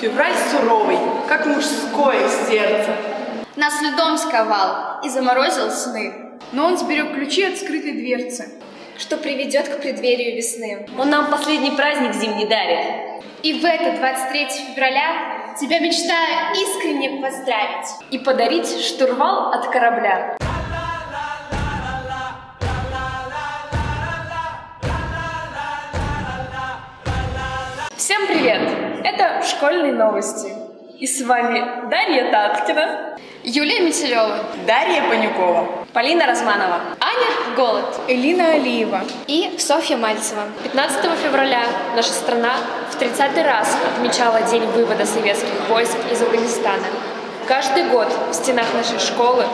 Февраль суровый, как мужское сердце. Нас льдом сковал и заморозил сны. Но он сберег ключи от скрытой дверцы, что приведет к преддверию весны. Он нам последний праздник зимний дарит. И в это 23 февраля тебя мечтаю искренне поздравить и подарить штурвал от корабля. Всем привет! Это школьные новости. И с вами Дарья Таткина, Юлия Метелева, Дарья Панюкова, Полина Разманова, Аня Голод, Элина Алиева и Софья Мальцева. 15 февраля наша страна в 30-й раз отмечала день вывода советских войск из Афганистана. Каждый год в стенах нашей школы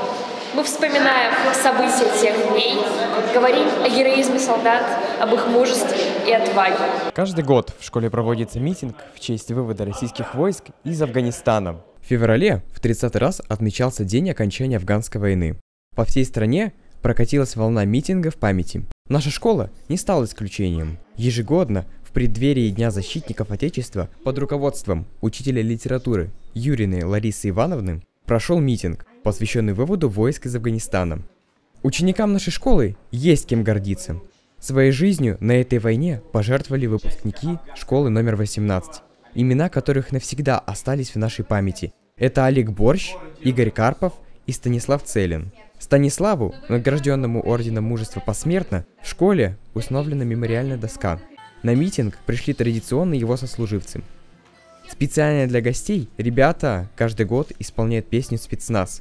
мы вспоминаем события тех дней, говорим о героизме солдат, об их мужестве и отваге. Каждый год в школе проводится митинг в честь вывода российских войск из Афганистана. В феврале в 30-й раз отмечался день окончания афганской войны. По всей стране прокатилась волна митингов памяти. Наша школа не стала исключением. Ежегодно в преддверии Дня защитников Отечества под руководством учителя литературы Юриной Ларисы Ивановны прошел митинг, посвященный выводу войск из Афганистана. Ученикам нашей школы есть кем гордиться. Своей жизнью на этой войне пожертвовали выпускники школы номер 18, имена которых навсегда остались в нашей памяти. Это Олег Борщ, Игорь Карпов и Станислав Целин. Станиславу, награжденному орденом мужества посмертно, в школе установлена мемориальная доска. На митинг пришли традиционно его сослуживцы. Специально для гостей ребята каждый год исполняют песню «Спецназ».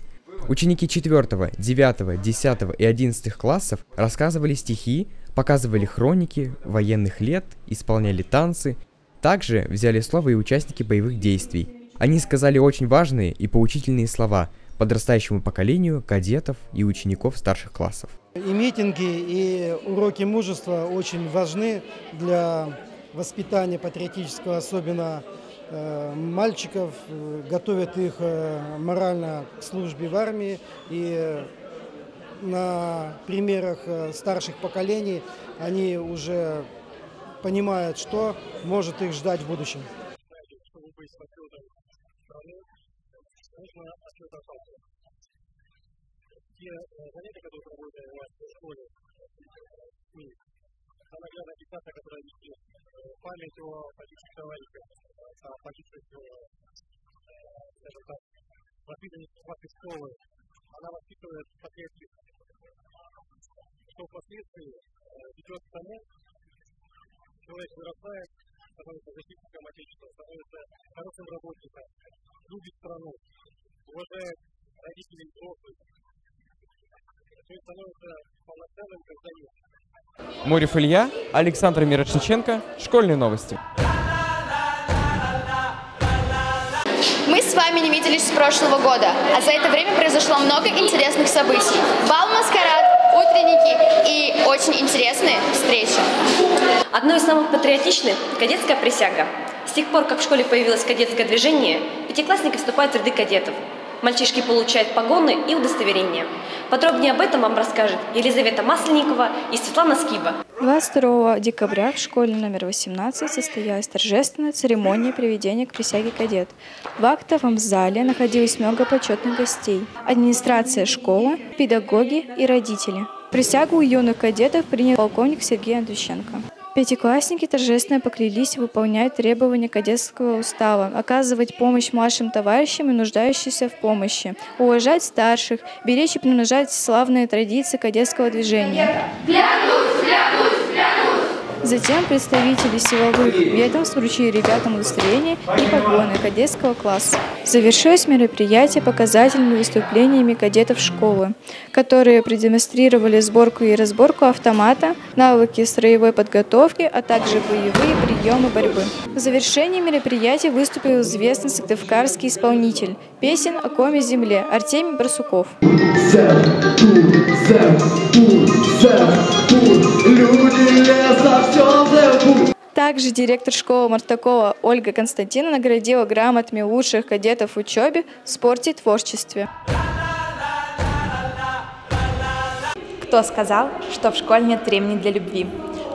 Ученики 4, 9, 10 и 11 классов рассказывали стихи, показывали хроники военных лет, исполняли танцы. Также взяли слово и участники боевых действий. Они сказали очень важные и поучительные слова подрастающему поколению кадетов и учеников старших классов. И митинги, и уроки мужества очень важны для воспитания патриотического, особенно мальчиков, готовят их морально к службе в армии. И на примерах старших поколений они уже понимают, что может их ждать в будущем. Те занятия, которые проводят у вас в школе, наглядная диктация, которая несет память о погибших товарищах, о погибших, скажем так, воспитанниках вашей школы, она воспитывает впоследствии, что впоследствии ведет к тому, человек вырастает, становится защитником Отечества, становится хорошим работником, любит страну, уважает родителей и взрослых. Становится полноценным гражданином. Морев Илья, Александр Мирошниченко, школьные новости. Мы с вами не виделись с прошлого года, а за это время произошло много интересных событий. Бал-маскарад, утренники и очень интересные встречи. Одно из самых патриотичных – кадетская присяга. С тех пор, как в школе появилось кадетское движение, пятиклассники вступают в ряды кадетов. Мальчишки получают погоны и удостоверения. Подробнее об этом вам расскажет Елизавета Масленникова и Светлана Скиба. 22 декабря в школе номер 18 состоялась торжественная церемония приведения к присяге кадет. В актовом зале находилось много почетных гостей. Администрация школы, педагоги и родители. Присягу у юных кадетов принял полковник Сергей Андрющенко. Пятиклассники торжественно поклялись выполнять требования кадетского устава, оказывать помощь младшим товарищам и нуждающимся в помощи, уважать старших, беречь и примножать славные традиции кадетского движения. Затем представители силовых ведомств вручили ребятам удостоверения и погоны кадетского класса. Завершилось мероприятие показательными выступлениями кадетов школы, которые продемонстрировали сборку и разборку автомата, навыки строевой подготовки, а также боевые приемы борьбы. В завершении мероприятия выступил известный сыктывкарский исполнитель песен о коме земле Артемий Барсуков. Также директор школы Мартакова Ольга Константиновна наградила грамотами лучших кадетов в учебе, спорте и творчестве. Кто сказал, что в школе нет времени для любви?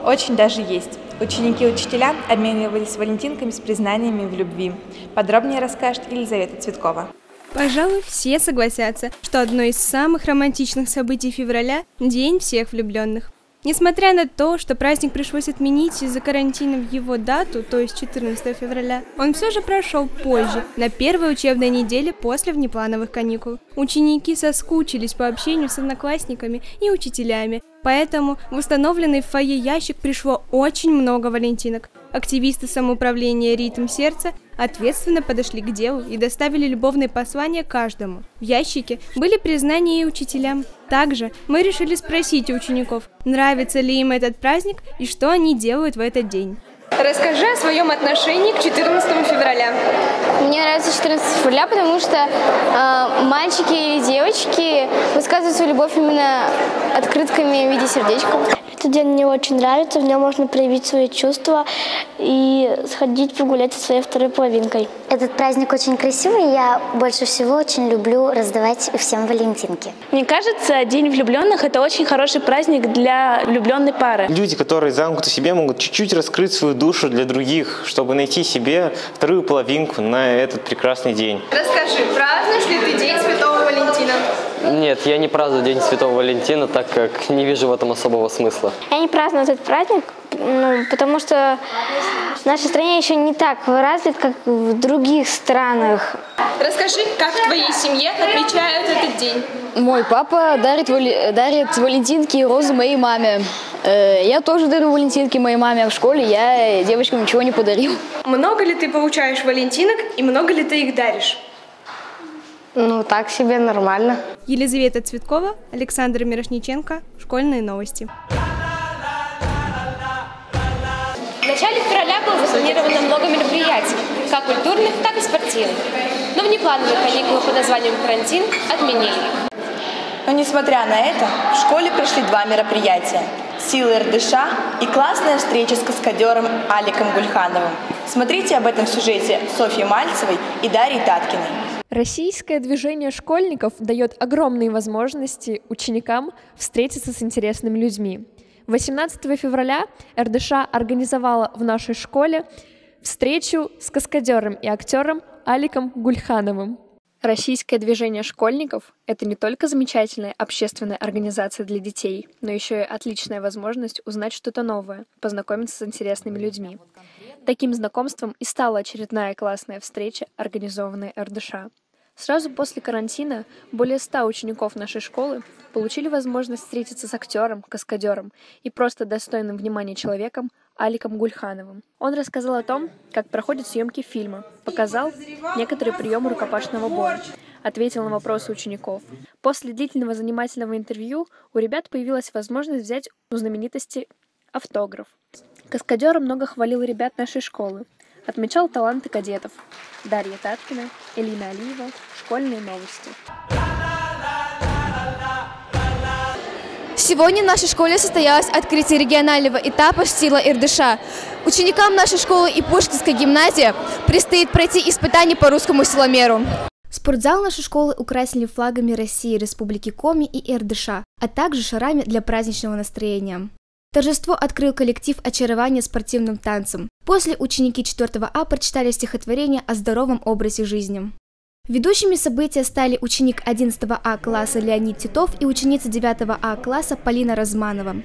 Очень даже есть. Ученики и учителя обменивались валентинками с признаниями в любви. Подробнее расскажет Елизавета Цветкова. Пожалуй, все согласятся, что одно из самых романтичных событий февраля – День всех влюбленных. Несмотря на то, что праздник пришлось отменить из-за карантина в его дату, то есть 14 февраля, он все же прошел позже, на первой учебной неделе после внеплановых каникул. Ученики соскучились по общению с одноклассниками и учителями, поэтому в установленный в фойе ящик пришло очень много валентинок. Активисты самоуправления «Ритм сердца» ответственно подошли к делу и доставили любовные послания каждому. В ящике были признания и учителям. Также мы решили спросить у учеников, нравится ли им этот праздник и что они делают в этот день. Расскажи о своем отношении к 14 февраля. Мне нравится 14 февраля, потому что мальчики и девочки высказывают свою любовь именно открытками в виде сердечков. Этот день мне очень нравится, в нем можно проявить свои чувства и сходить погулять со своей второй половинкой. Этот праздник очень красивый, я больше всего очень люблю раздавать всем валентинки. Мне кажется, День влюбленных – это очень хороший праздник для влюбленной пары. Люди, которые замкнуты в себе, могут чуть-чуть раскрыть свою душу для других, чтобы найти себе вторую половинку на этот прекрасный день. Расскажи, празднуешь ли ты День Святого Валентина? Нет, я не праздную День Святого Валентина, так как не вижу в этом особого смысла. Я не праздную этот праздник, потому что в нашей стране еще не так развит, как в других странах. Расскажи, как в твоей семье отмечают этот день? Мой папа дарит валентинки и розы моей маме. Я тоже дарю валентинки моей маме, а в школе я девочкам ничего не подарил. Много ли ты получаешь валентинок и много ли ты их даришь? Так себе, нормально. Елизавета Цветкова, Александр Мирошниченко, Школьные новости. В начале февраля было запланировано много мероприятий, как культурных, так и спортивных. Но внеплановые каникулы под названием «Карантин» отменили. Но несмотря на это, в школе прошли два мероприятия – «Силы РДШ» и классная встреча с каскадером Аликом Гульхановым. Смотрите об этом в сюжете Софьи Мальцевой и Дарьи Таткиной. Российское движение школьников дает огромные возможности ученикам встретиться с интересными людьми. 18 февраля РДШ организовала в нашей школе встречу с каскадером и актером Аликом Гульхановым. Российское движение школьников — это не только замечательная общественная организация для детей, но еще и отличная возможность узнать что-то новое, познакомиться с интересными людьми. Таким знакомством и стала очередная классная встреча, организованная РДШ. Сразу после карантина более 100 учеников нашей школы получили возможность встретиться с актером, каскадером и просто достойным внимания человеком Аликом Гульхановым. Он рассказал о том, как проходят съемки фильма, показал некоторые приемы рукопашного боя, ответил на вопросы учеников. После длительного занимательного интервью у ребят появилась возможность взять у знаменитости автограф. Каскадер много хвалил ребят нашей школы, отмечал таланты кадетов. Дарья Таткина, Элина Алиева, Школьные новости. Сегодня в нашей школе состоялось открытие регионального этапа «Сила РДШ». Ученикам нашей школы и Пушкинской гимназии предстоит пройти испытания по русскому силомеру. Спортзал нашей школы украсили флагами России, Республики Коми и РДШ, а также шарами для праздничного настроения. Торжество открыл коллектив «Очарование спортивным танцем». После ученики 4 А прочитали стихотворение о здоровом образе жизни. Ведущими события стали ученик 11 А класса Леонид Титов и ученица 9 А класса Полина Разманова.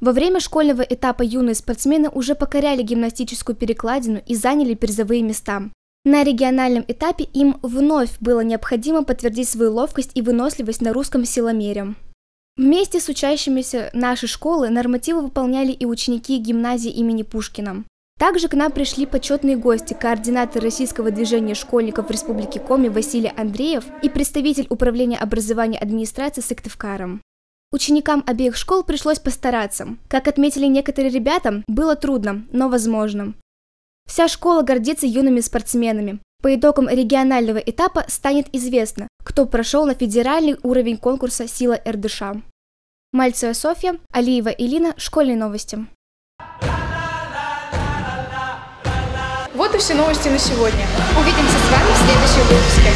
Во время школьного этапа юные спортсмены уже покоряли гимнастическую перекладину и заняли призовые места. На региональном этапе им вновь было необходимо подтвердить свою ловкость и выносливость на русском силомере. Вместе с учащимися нашей школы нормативы выполняли и ученики гимназии имени Пушкина. Также к нам пришли почетные гости, координатор российского движения школьников в Республике Коми Василий Андреев и представитель управления образования администрации Сыктывкаром. Ученикам обеих школ пришлось постараться. Как отметили некоторые ребята, было трудно, но возможно. Вся школа гордится юными спортсменами. По итогам регионального этапа станет известно, кто прошел на федеральный уровень конкурса «Сила РДШ». Мальцева Софья, Алиева Элина, Школьные новости. Вот и все новости на сегодня. Увидимся с вами в следующем выпуске.